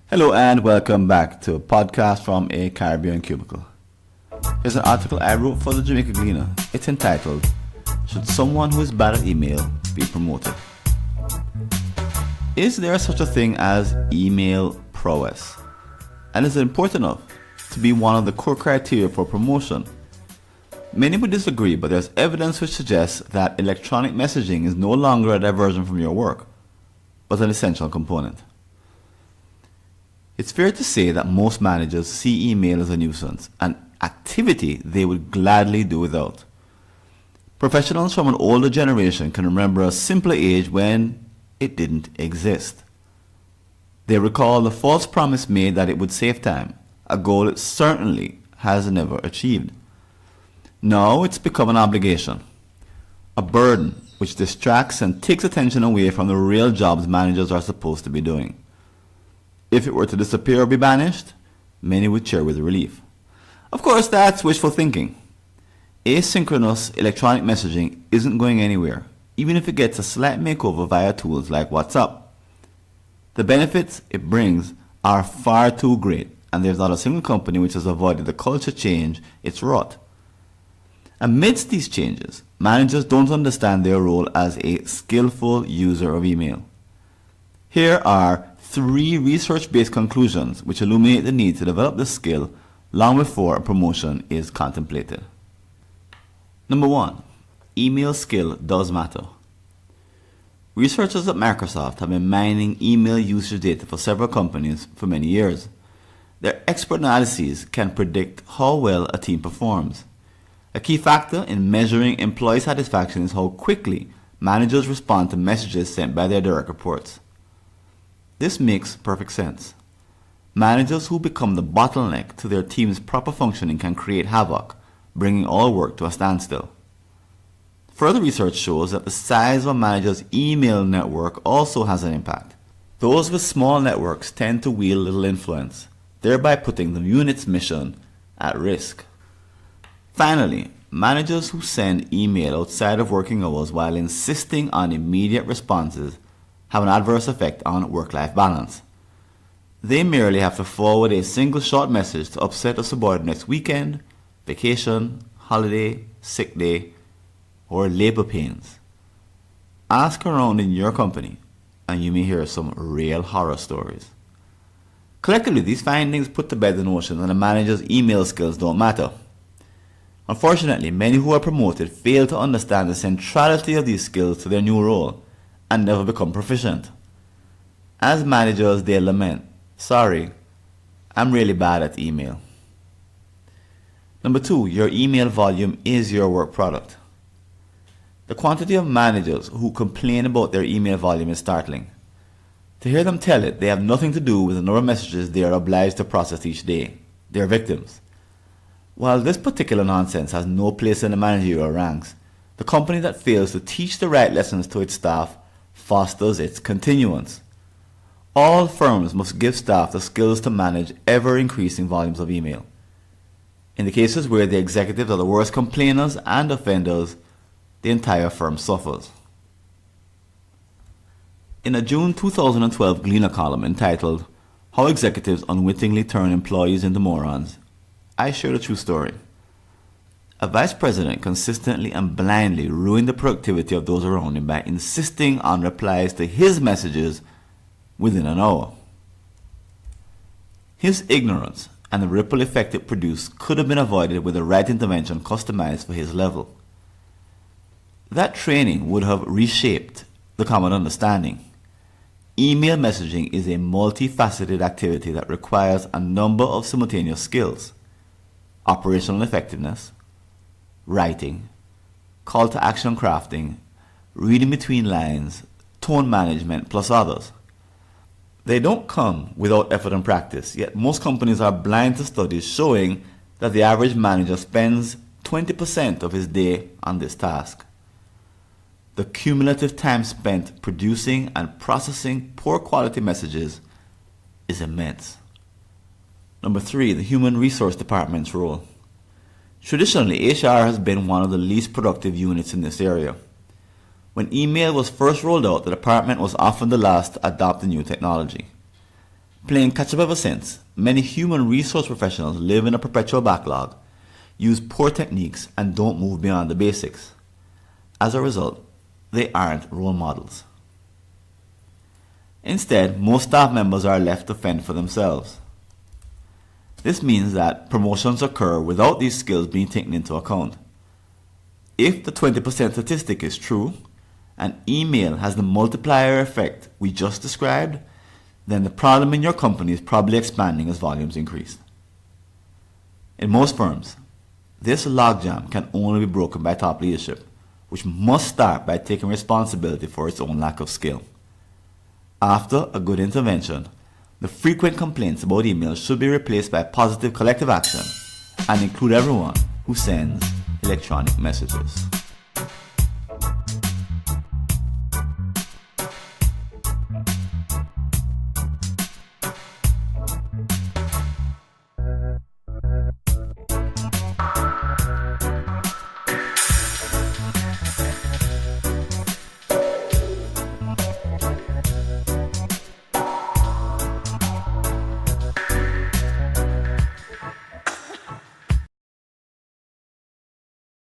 Hello and welcome back to a podcast from a Caribbean cubicle. Here's an article I wrote for the Jamaica Gleaner. It's entitled, "Should Someone Who is Bad at Email Be Promoted?" Is there such a thing as email prowess? And is it important enough to be one of the core criteria for promotion? Many would disagree, but there's evidence which suggests that electronic messaging is no longer a diversion from your work, but an essential component. It's fair to say that most managers see email as a nuisance, an activity they would gladly do without. Professionals from an older generation can remember a simpler age when it didn't exist. They recall the false promise made that it would save time, a goal it certainly has never achieved. Now it's become an obligation, a burden which distracts and takes attention away from the real jobs managers are supposed to be doing. If it were to disappear or be banished, many would cheer with relief. Of course, that's wishful thinking. Asynchronous electronic messaging isn't going anywhere, even if it gets a slight makeover via tools like WhatsApp. The benefits it brings are far too great, and there's not a single company which has avoided the culture change it's wrought. Amidst these changes, managers don't understand their role as a skillful user of email. Here are 3 research-based conclusions which illuminate the need to develop this skill long before a promotion is contemplated. Number 1. Email skill does matter. Researchers at Microsoft have been mining email usage data for several companies for many years. Their expert analyses can predict how well a team performs. A key factor in measuring employee satisfaction is how quickly managers respond to messages sent by their direct reports. This makes perfect sense. Managers who become the bottleneck to their team's proper functioning can create havoc, bringing all work to a standstill. Further research shows that the size of a manager's email network also has an impact. Those with small networks tend to wield little influence, thereby putting the unit's mission at risk. Finally, managers who send email outside of working hours while insisting on immediate responses have an adverse effect on work-life balance. They merely have to forward a single short message to upset a subordinate's weekend, vacation, holiday, sick day, or labor pains. Ask around in your company and you may hear some real horror stories. Collectively, these findings put to bed the notion that a manager's email skills don't matter. Unfortunately, many who are promoted fail to understand the centrality of these skills to their new role and never become proficient. As managers, they lament, "Sorry, I'm really bad at email." Number 2, your email volume is your work product. The quantity of managers who complain about their email volume is startling. To hear them tell it, they have nothing to do with the number of messages they are obliged to process each day. They are victims. While this particular nonsense has no place in the managerial ranks, the company that fails to teach the right lessons to its staff fosters its continuance. All firms must give staff the skills to manage ever-increasing volumes of email. In the cases where the executives are the worst complainers and offenders, the entire firm suffers. In a June 2012 Gleaner column entitled, "How Executives Unwittingly Turn Employees into Morons," I shared a true story. A vice president consistently and blindly ruined the productivity of those around him by insisting on replies to his messages within an hour. His ignorance and the ripple effect it produced could have been avoided with the right intervention customized for his level. That training would have reshaped the common understanding. Email messaging is a multifaceted activity that requires a number of simultaneous skills: operational effectiveness, writing, call to action crafting, reading between lines, tone management, plus others. They don't come without effort and practice, yet most companies are blind to studies showing that the average manager spends 20% of his day on this task. The cumulative time spent producing and processing poor quality messages is immense. Number 3, the human resource department's role. Traditionally, HR has been one of the least productive units in this area. When email was first rolled out, the department was often the last to adopt the new technology. Playing catch-up ever since, many human resource professionals live in a perpetual backlog, use poor techniques, and don't move beyond the basics. As a result, they aren't role models. Instead, most staff members are left to fend for themselves. This means that promotions occur without these skills being taken into account. If the 20% statistic is true, and email has the multiplier effect we just described, then the problem in your company is probably expanding as volumes increase. In most firms, this logjam can only be broken by top leadership, which must start by taking responsibility for its own lack of skill. After a good intervention, the frequent complaints about emails should be replaced by positive collective action and include everyone who sends electronic messages.